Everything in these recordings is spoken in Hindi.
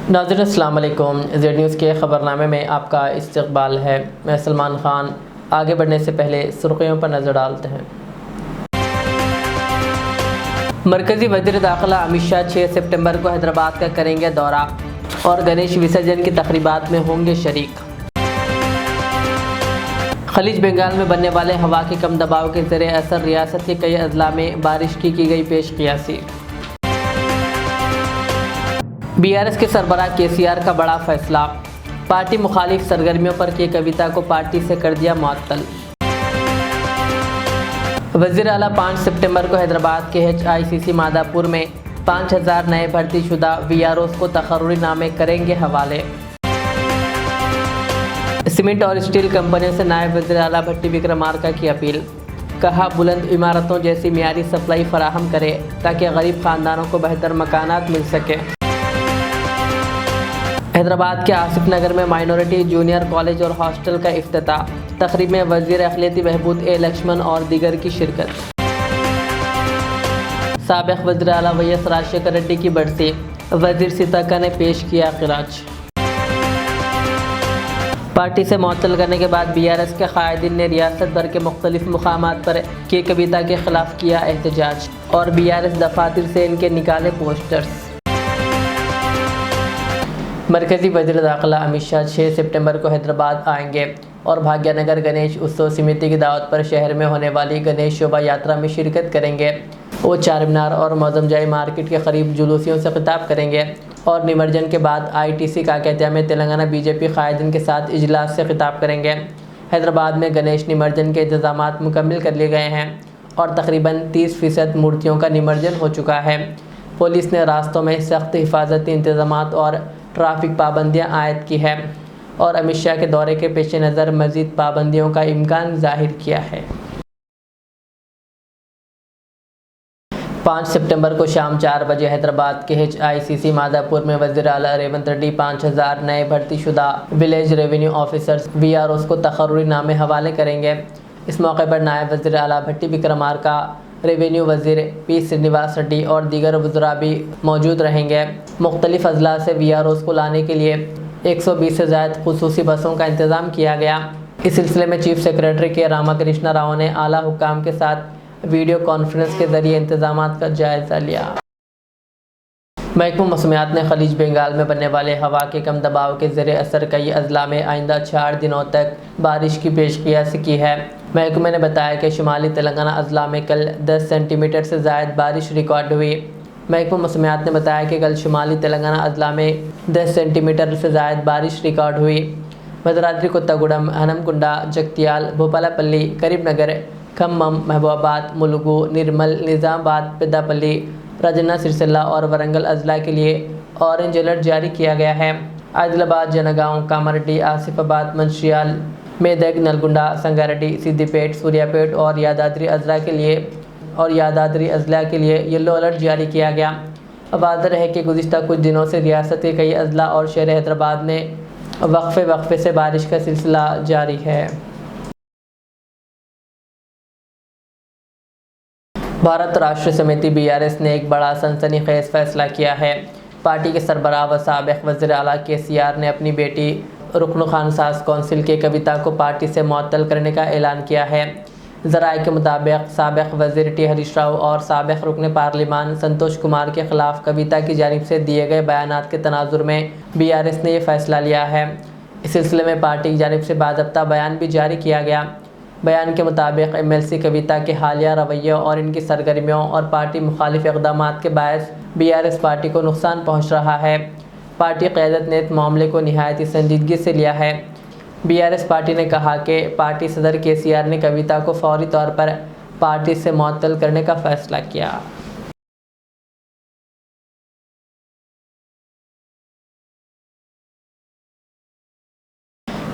नाज़रीन अस्सलाम वालेकुम। ज़ेड न्यूज़ के ख़बरनामे में आपका इस्तक़बाल है। मैं सलमान ख़ान। आगे बढ़ने से पहले सुर्ख़ियों पर नज़र डालते हैं। मरकज़ी वज़ीर दाखिला अमित शाह 6 सितंबर को हैदराबाद का करेंगे दौरा और गणेश विसर्जन की तक़रीबात में होंगे शरीक। खलीज बंगाल में बनने वाले हवा के कम दबाव के ज़रिए असर रियासत के कई अजला में बारिश की गई पेश क़ियासी। बीआरएस के सरबराह केसीआर का बड़ा फैसला, पार्टी मुखालिफ सरगर्मियों पर की कविता को पार्टी से कर दिया मुअत्तल। वज़ीर आला 5 सितंबर को हैदराबाद के HICC मादापुर में 5000 नए भर्ती शुदा VROs को तकर्रुरी नामे करेंगे हवाले। सीमेंट और स्टील कंपनियों से नायब वज़ीर आला भट्टी विक्रमार्का की अपील, कहा बुलंद इमारतों जैसी मियारी सप्लाई फराहम करे ताकि गरीब ख़ानदानों को बेहतर मकानात मिल सके। हैदराबाद के आसिफ नगर में माइनॉरिटी जूनियर कॉलेज और हॉस्टल का इफ्तिताह, तकरीब में वज़ीर अखिलती बहबूद लक्ष्मण और दीगर की शिरकत। साबिक़ वज़ीर आला YS राजशेखर रेड्डी की बरसी, वज़ीर सीताका ने पेश किया खिराज। पार्टी से मुअत्तल करने के बाद BRS के कायदीन ने रियासत भर के मुख्तलिफ मुकामात पर के कविता के खिलाफ किया एहतजाज और BRS दफातर से इनके निकाले पोस्टर्स। मरकज़ी वज़ीर दाखिला अमित शाह 6 सितंबर को हैदराबाद आएंगे और भाग्यनगर गणेश उत्सव समिति की दावत पर शहर में होने वाली गणेश शोभा यात्रा में शिरकत करेंगे। वो चार मीनार और मौजमजाई मार्केट के करीब जुलूसियों से खिताब करेंगे और निमज्जन के बाद ITC काकतिया में तेलंगाना BJP कायदीन के साथ इजलास से खिताब करेंगे। हैदराबाद में गणेश निमज्जन के इंतजामात मुकम्मल कर लिए गए हैं और तकरीबन 30% मूर्तियों का निमज्जन हो चुका है। पुलिस ने रास्तों में सख्त हिफाजती इंतजामात और ट्रैफिक पाबंदियां आयद की है और अमित शाह के दौरे के पेश नज़र मज़ीद पाबंदियों का इम्कान जाहिर किया है। 5 सितंबर को शाम 4 बजे हैदराबाद के HICC मादापुर में वज़ीर आला रेवंत रेड्डी 5000 नए भर्ती शुदा विलेज रेवेन्यू ऑफिसर्स VROs को तकर्रुरी नामे हवाले करेंगे। इस मौके पर नायब वज़ीर आला भट्टी विक्रमार्का, रेवेन्यू वज़ीर P श्रीनिवास रेड्डी और दीगर वज़रा भी मौजूद रहेंगे। मुख्तलिफ अजला से VROs को लाने के लिए 120 से ज़ायद खुसूसी बसों का इंतज़ाम किया गया। इस सिलसिले में चीफ सेक्रेटरी के रामाकृष्णा राव ने आला हुक्काम के साथ वीडियो कॉन्फ्रेंस के ज़रिए इंतज़ामात का जायज़ा लिया। महकमा मौसमियात ने खलीज बंगाल में बनने वाले हवा के कम दबाव के ज़रिए असर कई अजला में आइंदा 4 दिनों तक बारिश की पेशक़ियासी की है। महकमे ने बताया कि शुमाली तेलंगाना अजला में कल 10 सेंटीमीटर से ज़ायद बारिश रिकॉर्ड हुई। महकमा मौसमियात ने बताया कि कल शुमाली तेलंगाना अजला में 10 सेंटीमीटर से ज़ायद बारिश रिकॉर्ड हुई। भद्राद्री, कोत्तागुडम, हनमकुंडा, जगत्याल, भोपालपल्ली, करीमनगर, खम्मम, महबूबाबाद, मुलुगु, निर्मल, निज़ामाबाद, पेद्दापल्ली, राजन्ना, सिरसिल्ला और वरंगल अजला के लिए ऑरेंज अलर्ट जारी किया गया है। आदिलाबाद, जनगांव, कामारेड्डी, आसिफाबाद, मंचिर्याल, मेदक, नलगुंडा, संगारेड्डी, सिद्दीपेट, सूर्यापेट और यादाद्री अजला के लिए येलो अलर्ट जारी किया गया। वाज़ेह है कि गुज़िश्ता कुछ दिनों से रियासत के कई अजला और शहर हैदराबाद में वक्फे से बारिश का सिलसिला जारी है। भारत राष्ट्र समिति BRS ने एक बड़ा सनसनीखेज़ फैसला किया है। पार्टी के सरबराह व साबिक़ वज़ीर आला KCR ने अपनी बेटी रुकन खान साज कौंसिल के कविता को पार्टी से मुअत्तल करने का ऐलान किया है। ज़राए के मुताबिक साबिक़ वज़ीर T हरीश राव और साबिक़ रुकन पार्लिमान संतोष कुमार के ख़िलाफ़ कविता की जानिब से दिए गए बयानात के तनाजुर में BRS ने यह फ़ैसला लिया है। इस सिलसिले में पार्टी की जानिब से बाज़ाब्ता बयान भी जारी किया गया। बयान के मुताबिक MLC कविता के हालिया रवैये और इनकी सरगर्मियों और पार्टी मुखालिफ इक़दामात के बायस BRS पार्टी को नुकसान पहुँच रहा है। पार्टी क़यादत ने इस मामले को निहायत ही संजीदगी से लिया है। BRS पार्टी ने कहा कि पार्टी सदर KCR ने कविता को फौरी तौर पर पार्टी से मुअत्तल करने का फ़ैसला किया।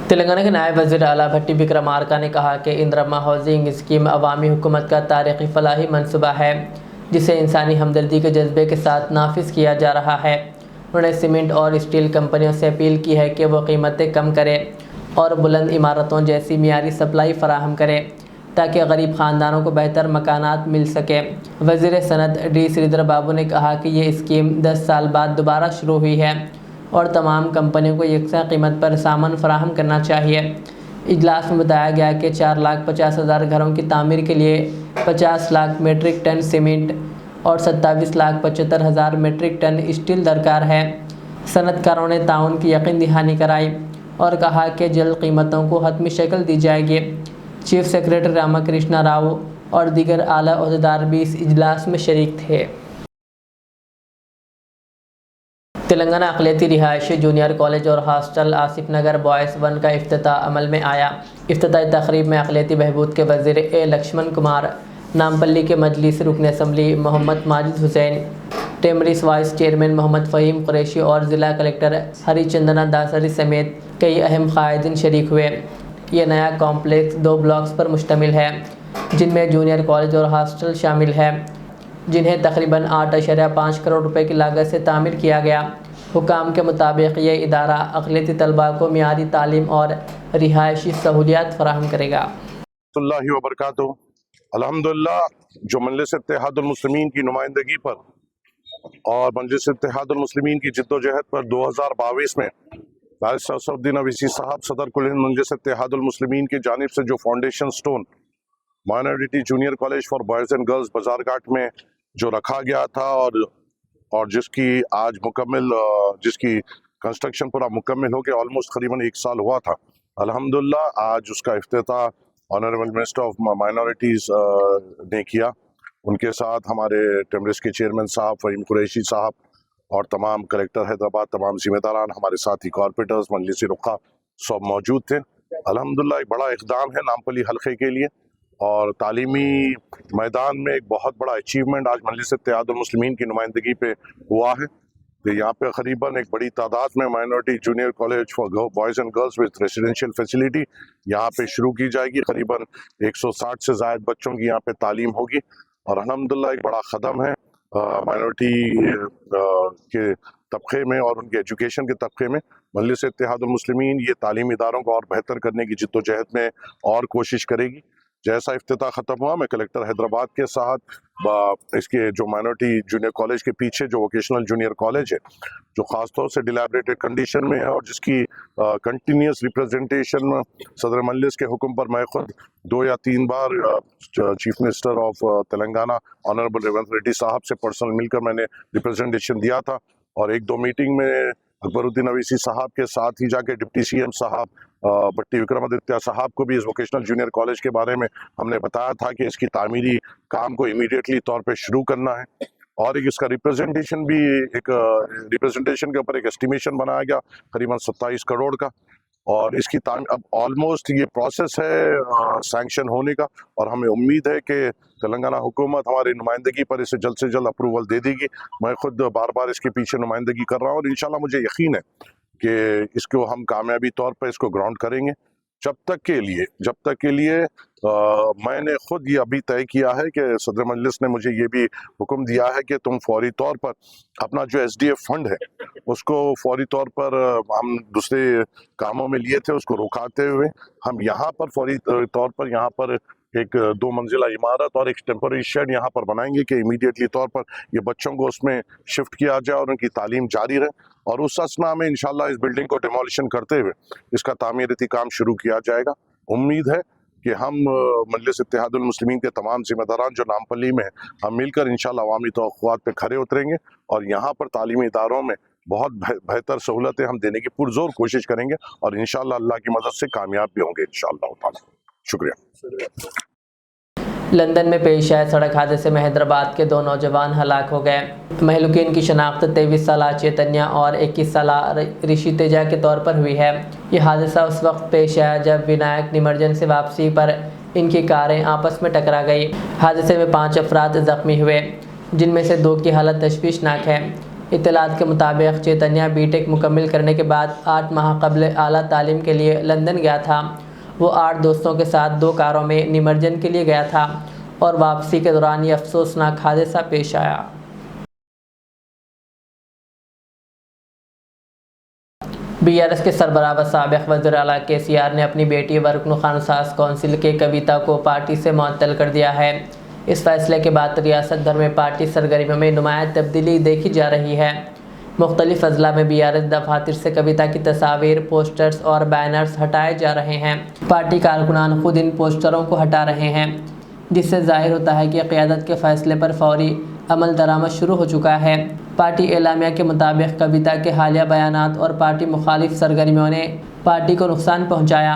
तेलंगाना के नायब वज़ीर आला भट्टी विक्रमार्का ने कहा कि इंदिरा हाउसिंग स्कीम अवामी हुकूमत का तारीख़ी फलाही मनसूबा है जिसे इंसानी हमदर्दी के जज्बे के साथ नाफिज किया जा रहा है। उन्होंने सीमेंट और स्टील कंपनियों से अपील की है कि वह कीमतें कम करें और बुलंद इमारतों जैसी मियारी सप्लाई फराहम करें ताकि गरीब ख़ानदानों को बेहतर मकानात मिल सके। वज़ीर सनत D श्रीधर बाबू ने कहा कि ये स्कीम 10 साल बाद दोबारा शुरू हुई है। और तमाम कंपनियों को यकसा कीमत पर सामान फराहम करना चाहिए। इजलास में बताया गया कि 4,50,000 घरों की तामीर के लिए 50 लाख मीट्रिक टन सीमेंट और 27,75,000 मीट्रिक टन स्टील दरकार है। सनतकारों ने ताउन की यकीन दहानी कराई और कहा कि जल्द कीमतों को हतमी शक्ल दी जाएगी। चीफ सेक्रेटरी रामाकृष्णा राव और दीगर आला ओहदेदार भी इस इजलास में शरीक थे। तेलंगाना अक़लियती रिहायशी जूनियर कॉलेज और हॉस्टल आसिफ नगर बॉयज़ 1 का इफ्तिताह अमल में आया। इफ्तिताही तक़रीब में अक़लियती बहबूद के वज़ीर लक्ष्मण कुमार, नामपल्ली के मजलिस रुकन assembly Mohammed Majid Hussain, TMREIS vice chairman Mohammed Faheem Qureshi और ज़िला कलेक्टर हरिचंदना दासरी समेत कई अहम क़ायदीन शरीक हुए। ये नया कॉम्प्लेक्स 2 ब्लॉक्स पर मुश्तमिल है, जिनमें जूनियर कॉलेज और हॉस्टल शामिल है, जिन्हें तकरीबन 8.5 करोड़ रुपए की लागत से तामीर किया गया। हुकाम के मुताबिक ये इदारा अक़लियती तलबा को मियारी तालीम और रिहायशी सहूलियात फराहम करेगा। अल्हम्दुलिल्लाह, जो मजलिस इत्तेहादुल मुस्लिमीन की नुमाइंदगी पर और मजलिस इत्तेहादुल मुस्लिमीन की जिद्दोजहद पर 2022 में बैरिस्टर असदुद्दीन अवीसी साहब सदर कुल हिंद मजलिस इत्तेहादुल मुस्लिमीन की जानिब से जो foundation stone minority junior college for boys and girls Bazarghat में जो रखा गया था और जिसकी आज जिसकी कंस्ट्रक्शन पूरा मुकम्मल हो गया, ऑलमोस्ट करीबन 1 साल हुआ था। अल्हम्दुलिल्लाह आज उसका इफ्तिताह ऑनरेबल मिनिस्टर ऑफ माइनॉरिटीज़ ने किया। उनके साथ हमारे टेमरिस के चेयरमैन साहब फ़हीम कुरैशी साहब और तमाम कलेक्टर हैदराबाद, तमाम जिम्मेदारान, हमारे साथी कॉरपोरेटर्स, मजलिस रुक़ा सब मौजूद थे। अल्हम्दुलिल्लाह एक बड़ा इक़दाम है नामपल्ली हल्के के लिए और तालीमी मैदान में एक बहुत बड़ा अचीवमेंट आज मजलिस इत्तेहादुल मुस्लिमीन की नुमाइंदगी पे हुआ है। तो यहाँ पे करीबन एक बड़ी तादाद में minority junior college for boys and girls with residential facility यहाँ पे शुरू की जाएगी। करीबन 160 से ज़ायद बच्चों की यहाँ पे तालीम होगी और अल्हम्दुलिल्लाह एक बड़ा क़दम है माइनॉरिटी के तबके में और उनके एजुकेशन के तबके में। मजलिस इत्तेहादुल मुस्लिमीन ये तालीमी इदारों को और बेहतर करने की जिद्दोजहद में और कोशिश करेगी। जैसा इफ्तिताह ख़त्म हुआ, मैं कलेक्टर हैदराबाद के साथ इसके जो माइनॉरिटी जूनियर कॉलेज के पीछे जो वोकेशनल जूनियर कॉलेज है, जो ख़ास तौर से डिलैबरेटेड कंडीशन में है और जिसकी कंटिन्यूस रिप्रेजेंटेशन सदर मजलिस के हुक्म पर मैं खुद 2 या 3 बार chief minister of Telangana honourable Revanth Reddy साहब से पर्सनल मिलकर मैंने रिप्रेजेंटेशन दिया था और 1-2 मीटिंग में अकबरुद्दीन अवीसी साहब के साथ ही जाके डिप्टी CM साहब भट्टी विक्रमादित्य साहब को भी इस वोकेशनल जूनियर कॉलेज के बारे में हमने बताया था कि इसकी तामीरी काम को इमीडिएटली तौर पे शुरू करना है और इसका रिप्रेजेंटेशन के ऊपर एक एस्टिमेशन बनाया गया करीबन 27 करोड़ का और इसकी अब ऑलमोस्ट ये प्रोसेस है सैंक्शन होने का और हमें उम्मीद है कि तेलंगाना हुकूमत हमारी नुमाइंदगी पर इसे जल्द से जल्द अप्रूवल दे देगी। मैं खुद बार बार इसके पीछे नुमाइंदगी कर रहा हूँ और इंशाल्लाह मुझे यकीन है कि इसको हम कामयाबी तौर पर इसको ग्राउंड करेंगे। जब तक के लिए मैंने खुद ये अभी तय किया है कि सदर मजलिस ने मुझे ये भी हुक्म दिया है कि तुम फौरी तौर पर अपना जो SDF फंड है उसको फौरी तौर पर हम दूसरे कामों में लिए थे उसको रुकाते हुए हम यहाँ पर फौरी तौर पर यहाँ पर एक 2 मंजिला इमारत और एक टेम्पररी शेड यहाँ पर बनाएंगे कि इमीडिएटली तौर पर ये बच्चों को उसमें शिफ्ट किया जाए और उनकी तालीम जारी रहे और उस असना में इंशाल्लाह इस बिल्डिंग को डिमोलिशन करते हुए इसका तामीराती काम शुरू किया जाएगा। उम्मीद है कि हम मजलिस इत्तेहादुल मुस्लिमीन के तमाम जिम्मेदारान जो नामपल्ली में हम मिलकर इंशाल्लाह अवामी तवक्कुआत पे खरे उतरेंगे और यहाँ पर तालीमी इदारों में बहुत बेहतर सहूलतें हम देने की पुरजोर कोशिश करेंगे और इंशाल्लाह अल्लाह की मदद से कामयाब भी होंगे इंशाल्लाह ताला। शुक्रिया। लंदन में पेश आए सड़क हादसे में हैदराबाद के 2 नौजवान हलाक हो गए। महलूकीन की शनाख्त 23 साला चैतन्या और 21 साला ऋषि तेजा के तौर पर हुई है। यह हादसा उस वक्त पेश आया जब विनायक निमज्जन से वापसी पर इनकी कारें आपस में टकरा गई। हादसे में 5 अफराद जख्मी हुए, जिनमें से 2 की हालत तशवीशनाक है। इत्तलात के मुताबिक चैतन्या BTech मुकम्मल करने के बाद 8 माह कबल आला तालीम के लिए लंदन गया था। वो 8 दोस्तों के साथ 2 कारों में निमज्जन के लिए गया था और वापसी के दौरान ये अफसोसनाक हादसा पेश आया। BRS के सरबराह व साबिक़ वज़ीर आला KCR ने अपनी बेटी वरकन खानसाज कौंसिल के कविता को पार्टी से मुअत्तल कर दिया है। इस फैसले के बाद रियासत भर में पार्टी सरगर्मियों में नुमायां तब्दीली देखी जा रही है। मुख्तलिफ अजला में BRS दफातर से कविता की तस्वीर, पोस्टर्स और बैनर्स हटाए जा रहे हैं। पार्टी कारकुनान खुद इन पोस्टरों को हटा रहे हैं, जिससे जाहिर होता है कि क़यादत के फ़ैसले पर फौरी अमल दरामद शुरू हो चुका है। पार्टी एलामिया के मुताबिक कविता के हालिया बयानात और पार्टी मुखालिफ सरगर्मियों ने पार्टी को नुकसान पहुँचाया,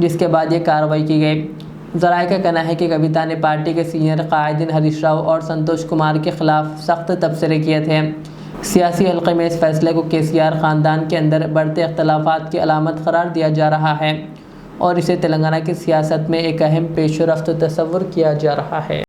जिसके बाद ये कार्रवाई की गई। ज़राए का कहना है कि कविता ने पार्टी के सीनियर कायदीन हरीश राव और संतोष कुमार के ख़िलाफ़ सख्त तबसरे किए थे। सियासी हल्के में इस फैसले को KCR ख़ानदान के अंदर बढ़ते इख्तलाफात की अलामत करार दिया जा रहा है और इसे तेलंगाना की सियासत में एक अहम पेशरफ्त तस्वुर किया जा रहा है।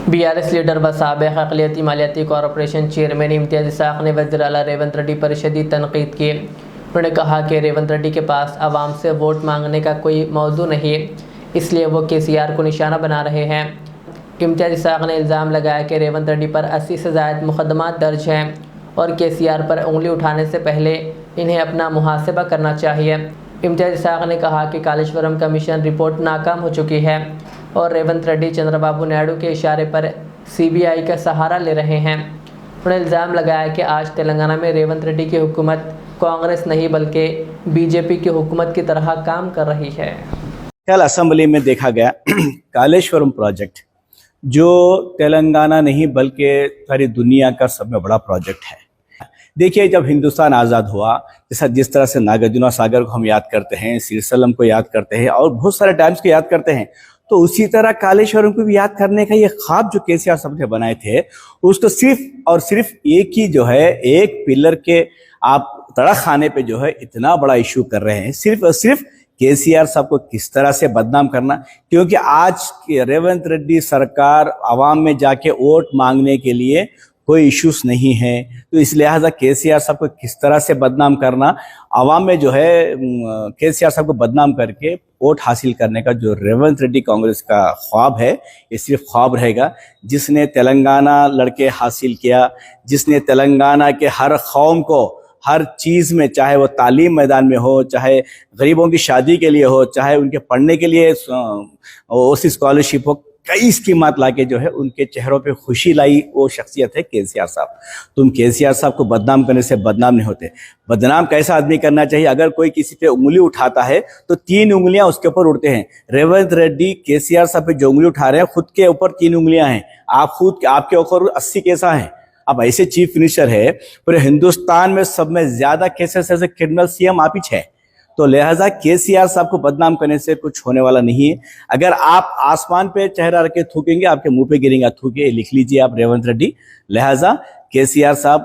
BRS लीडर व साबिक़ अक़लियती मालियाती कॉरपोरेशन चेयरमैन इम्तियाज़ इसाक़ ने वज़ीर आला रेवंत रेड्डी पर शदीद तनक़ीद की। उन्होंने कहा कि रेवंत रेड्डी के पास आवाम से वोट मांगने का कोई मौजू नहीं, इसलिए वो KCR को निशाना बना रहे हैं। इम्तियाज़ इसाक़ ने इल्ज़ाम लगाया कि रेवंत रेड्डी पर 80 से ज़ायद मुक़दमात दर्ज हैं और KCR पर उंगली उठाने से पहले इन्हें अपना मुहासिबा करना चाहिए। इम्तियाज़ इसाक़ ने कहा कि कालेश्वरम कमीशन रिपोर्ट नाकाम हो चुकी है और रेवंत रेड्डी चंद्रबाबू नायडू के इशारे पर CBI का सहारा ले रहे हैं। उन्होंने इल्ज़ाम लगाया कि आज तेलंगाना में रेवंत रेड्डी की हुकूमत कांग्रेस नहीं बल्कि BJP की हुकूमत की तरह काम कर रही है। कल असेंबली में देखा गया कालेश्वरम प्रोजेक्ट, जो तेलंगाना नहीं बल्कि सारी दुनिया का सब में बड़ा प्रोजेक्ट है। देखिए, जब हिंदुस्तान आज़ाद हुआ, जिस तरह से नागार्जुना सागर को हम याद करते हैं, श्रीशैलम को याद करते हैं और बहुत सारे डैम्स को याद करते हैं, तो उसी तरह कालेश्वरम को भी याद करने का ये ख्वाब जो KCR साहब ने बनाए थे, उसको सिर्फ और सिर्फ एक ही जो है एक पिलर के आप तड़ा खाने पे जो है इतना बड़ा इशू कर रहे हैं, सिर्फ और सिर्फ KCR साहब को किस तरह से बदनाम करना। क्योंकि आज रेवंत रेड्डी सरकार आवाम में जाके वोट मांगने के लिए कोई इश्यूज नहीं है, तो इस लिहाजा KCR साहब को किस तरह से बदनाम करना, आवाम में जो है KCR साहब को बदनाम करके वोट हासिल करने का जो रेवंत रेड्डी कांग्रेस का ख्वाब है, ये सिर्फ ख्वाब रहेगा। जिसने तेलंगाना लड़के हासिल किया, जिसने तेलंगाना के हर कौम को हर चीज़ में, चाहे वो तालीम मैदान में हो, चाहे गरीबों की शादी के लिए हो, चाहे उनके पढ़ने के लिए OC स्कॉलरशिप हो, कई स्कीमात लाके जो है उनके चेहरों पे खुशी लाई, वो शख्सियत है KCR साहब। तुम KCR साहब को बदनाम करने से बदनाम नहीं होते। बदनाम कैसा आदमी करना चाहिए, अगर कोई किसी पे उंगली उठाता है तो 3 उंगलियां उसके ऊपर उड़ते हैं। रेवंत रेड्डी KCR साहब पे जो उंगली उठा रहे हैं, खुद के ऊपर 3 उंगलियां हैं, आपके ऊपर 80 केसा है। अब ऐसे चीफ मिनिस्टर है, पूरे हिंदुस्तान में सब में ज्यादा केसेस ऐसे क्रिमिनल CM आप ही है, तो लिहाजा KCR साहब को बदनाम करने से कुछ होने वाला नहीं है। अगर आप आसमान पे चेहरा रखे थूकेंगे, आपके मुंह पे गिरेंगे थूके, लिख लीजिए आप रेवंत रेड्डी। लिहाजा KCR साहब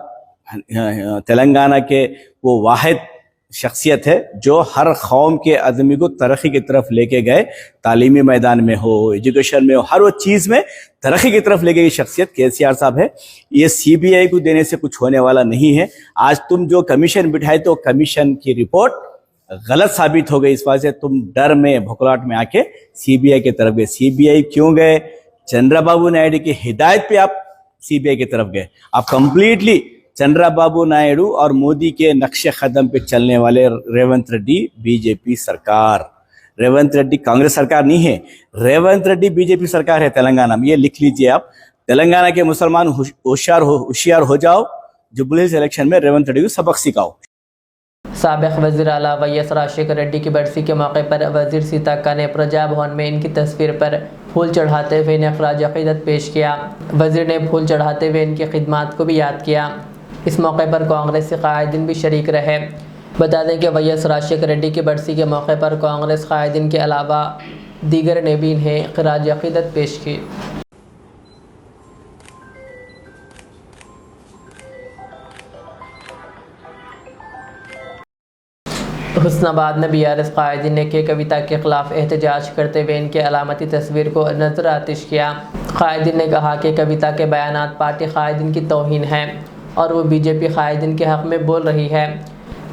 तेलंगाना के वो वाहिद शख्सियत है जो हर कौम के आदमी को तरक्की की तरफ लेके गए, तालीमी मैदान में हो, एजुकेशन में हो, हर वो चीज़ में तरक्की की तरफ लेके गई शख्सियत KCR साहब है। ये CBI को देने से कुछ होने वाला नहीं है। आज तुम जो कमीशन बिठाए, तो कमीशन की रिपोर्ट गलत साबित हो गई, इस वजह से तुम डर में भुखलाहट में आके CBI की तरफ गए। CBI क्यों गए? चंद्रबाबू नायडू की हिदायत पे आप CBI की तरफ गए। आप कंप्लीटली चंद्रबाबू नायडू और मोदी के नक्शे कदम पे चलने वाले रेवंत रेड्डी BJP सरकार, रेवंत रेड्डी कांग्रेस सरकार नहीं है, रेवंत रेड्डी BJP सरकार है तेलंगाना में। ये लिख लीजिए आप। तेलंगाना के मुसलमान होशियार हो जाओ, जुबली इलेक्शन में रेवंत रेड्डी को सबक सिखाओ। साबिक़ वज़ीर आला YS राजशेखर रेड्डी की बरसी के मौके पर वज़ीर सीताक्का ने प्रजा भवन में इनकी तस्वीर पर फूल चढ़ाते हुए इन्हें ख़राज अक़ीदत पेश किया। वज़ीर ने फूल चढ़ाते हुए इनकी खिदमात को भी याद किया। इस मौके पर कांग्रेस के कायदीन भी शरीक रहे। बता दें कि YS राजशेखर रेड्डी की बरसी के मौके पर कांग्रेस कायदीन के अलावा दीगर ने भी इन्हें ख़राज अक़ीदत पेश की। हुस्नाबाद में BRS कायदीन ने के कविता के ख़िलाफ़ एहतजाज करते हुए इनके अलामती तस्वीर को नज़र आतिश किया। कायदीन ने कहा कि कविता के बयानात पार्टी कायदीन की तौहीन है और वो बीजेपी कायदीन के हक़ में बोल रही है।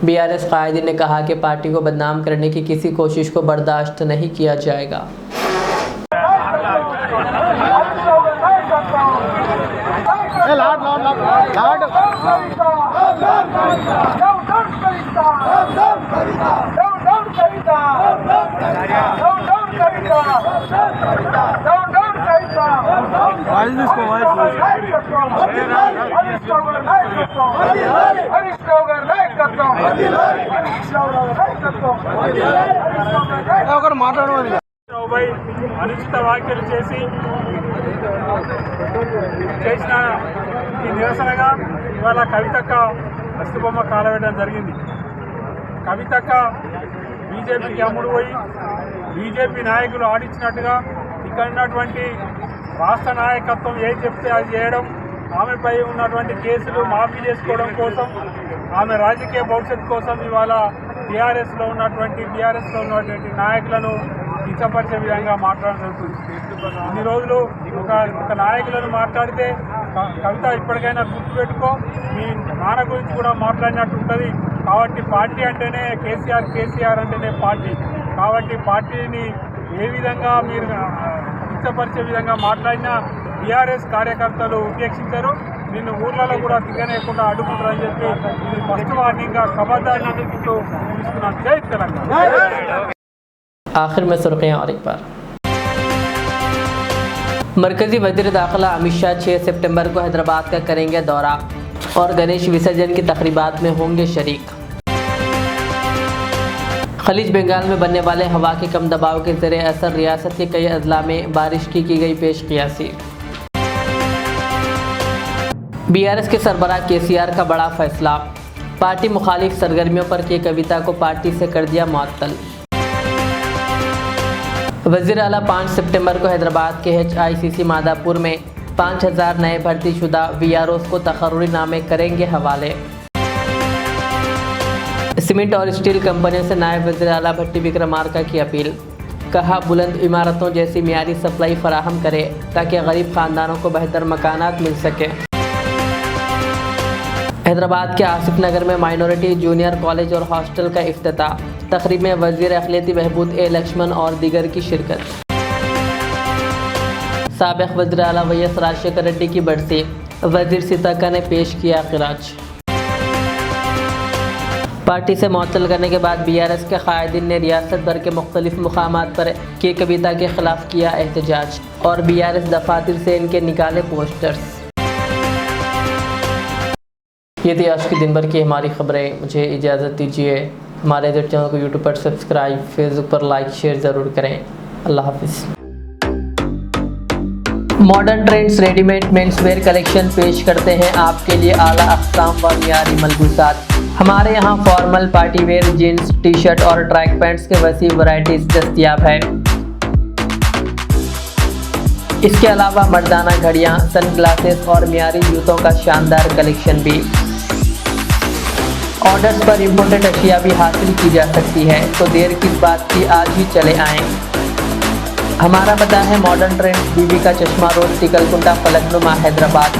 बीआरएस कायदीन ने कहा कि पार्टी को बदनाम करने की किसी कोशिश को बर्दाश्त नहीं किया जाएगा। అనుచిత వ్యాఖ్యలు చేసిన ఈ నిరసనగా ఇవాళ కవితక్క అస్థిబొమ్మ కాలవేయడం జరిగింది. కవితక్క బీజేపీకి అమ్ముడు పోయి బీజేపీ నాయకులు ఆడించినట్టుగా ఇక్కడ ఉన్నటువంటి రాష్ట్ర నాయకత్వం ఏది చెప్తే అది చేయడం, ఆమెపై ఉన్నటువంటి కేసులు మాఫీ చేసుకోవడం కోసం, ఆమె రాజకీయ భవిష్యత్తు కోసం ఇవాళ బీఆర్ఎస్లో ఉన్నటువంటి నాయకులను కించపరిచే విధంగా మాట్లాడడం జరుగుతుంది. ఇన్ని రోజులు ఒక నాయకులను మాట్లాడితే కవిత ఇప్పటికైనా గుర్తుపెట్టుకో, మీ నాన్న గురించి కూడా మాట్లాడినట్టు ఉంటుంది. కాబట్టి పార్టీ అంటేనే కేసీఆర్ అంటేనే పార్టీ. కాబట్టి పార్టీని ఏ విధంగా మీరు కించపరిచే విధంగా మాట్లాడినా బీఆర్ఎస్ కార్యకర్తలు ఉపేక్షించారు. నిన్ను ఊర్లలో కూడా తిరగనేయకుండా అడ్డుకుంటారని చెప్పి ఇది ఫస్ట్ వార్నింగ్గా ఖబర్దారీ అందుకుంటూ తీసుకున్నాను. జై తెలంగాణ. आखिर में सुर्खियाँ और एक बार। मरकजी वज़ीर दाखिला अमित शाह 6 सितंबर को हैदराबाद का करेंगे दौरा और गणेश विसर्जन की तकरीबात में होंगे शरीक। खलीज बंगाल में बनने वाले हवा के कम दबाव के ज़रिए असर रियासत के कई अजला में बारिश की गई पेश कियासी। बीआरएस के सरबराह केसीआर का बड़ा फैसला, पार्टी मुखालिफ सरगर्मियों पर की कविता को पार्टी से कर दिया मुअत्तल। वज़ीर आला 5 सितंबर को हैदराबाद के HICC मादापुर में 5000 नए भर्ती शुदा VROs को तकर्रुरी नामे करेंगे हवाले। सीमेंट और स्टील कंपनियों से नायब वज़ीर आला भट्टी विक्रमार्का की अपील, कहा बुलंद इमारतों जैसी मियारी सप्लाई फराहम करे ताकि गरीब ख़ानदानों को बेहतर मकानात मिल सके। हैदराबाद के आसिफ नगर में माइनॉरिटी जूनियर कॉलेज और हॉस्टल का इफ्तिताह, तकरीब में वज़ीर अक़लियती बहबूद ए लक्ष्मण और दीगर की शिरकत। साबिक़ वज़ीर आला वैएस राजशेखर रेड्डी की बरसी, वज़ीर सीताका ने पेश किया खिराज। पार्टी से मुअत्तल करने के बाद बीआरएस के कायदीन ने रियासत भर के मुख्तलिफ मुकामात पर के कविता के खिलाफ किया एहतजाज और बीआरएस दफातर से इनके निकाले पोस्टर्स। ये थी आज की दिन भर की हमारी खबरें। मुझे इजाज़त दीजिए। हमारे चैनल को यूट्यूब पर सब्सक्राइब, फेसबुक पर लाइक शेयर ज़रूर करें। अल्लाह हाफिज़। Modern trends readymade menswear collection पेश करते हैं आपके लिए आला अक़साम व मियारी मलबूसात। हमारे यहाँ formal, party wear, jeans, T shirt और ट्रैक पैंट्स के वसी वैरायटीज़ दस्तयाब है। इसके अलावा मर्दाना घड़ियाँ, सन ग्लासेस और मियारी जूतों का शानदार कलेक्शन भी। ऑर्डर्स पर इम्पोर्टेड अशिया भी हासिल की जा सकती है, तो देर किस बात की, आज ही चले आएँ। हमारा पता है मॉडर्न ट्रेंड्स, बीबी का चश्मा रोड, टिकलकुंडा, फलकनुमा, हैदराबाद।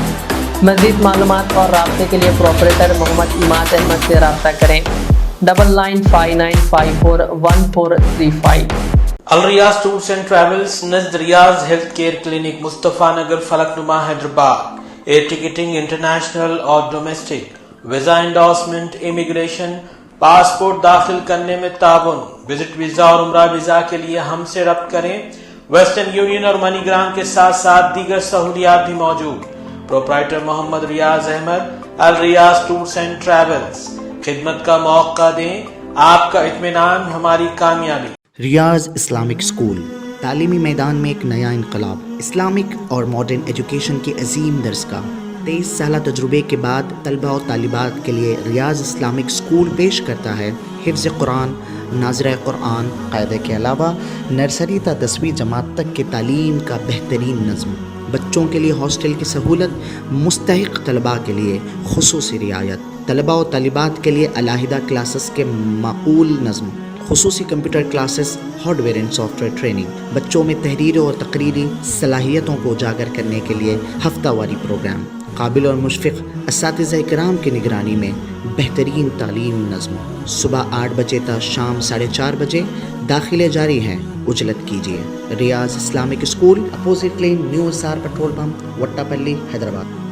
मज़ीद मालूमात और राब्ते के लिए प्रोपरेटर मोहम्मद इमाद अहमद से रब्ता करें 9959541435। Al Riyaz tours and travels, Najd Riyaz health care clinic, Mustafa Nagar, Falaknuma, Hyderabad. Air ticketing international और domestic, visa endorsement, immigration, passport दाखिल करने में ताउन। विजिट वीजा और उम्रा वीजा के लिए हमसे रब्त करें। वेस्टर्न यूनियन और मनीग्राम के साथ साथ दीगर सहूलियात भी मौजूद। Proprietor Mohammad Riyaz Ahmed, Al Riyaz tours and travels. खिदमत का मौका दें, आपका इत्मीनान हमारी कामयाबी। रियाज इस्लामिक स्कूल, तालीमी मैदान में एक नया इनकलाब। इस्लामिक और मॉडर्न एजुकेशन की अजीम दरसगाह। 23 साल तजुर्बे के बाद तलबा और तालिबात के लिए रियाज इस्लामिक स्कूल पेश करता है हिफ्ज़ कुरान, नाज़िरा कुरान क़ायदे के अलावा नर्सरी ता 10वीं जमात तक की तालीम का बेहतरीन नज़्म। बच्चों के लिए हॉस्टल की सहूलत, मुस्तहिक़ तलबा के लिए खुसूसी रियायत, तलबा और तालिबात के लिए अलहदा क्लासेस के माकूल नज़्म, खुसूसी computer classes, hardware and software training. बच्चों में तहरीर और तकरीरी सलाहियतों को उजागर करने के लिए हफ्तावारी प्रोग्राम। काबिल और मुशफ़िक़ असातिज़ा इकराम की निगरानी में बेहतरीन तालीम नज़्म। सुबह 8 बजे तक शाम 4:30 बजे दाखिले जारी हैं, उजलत कीजिए। Riyaz Islamic school, opposite lane, new SR petrol pump, Wattapally, Hyderabad.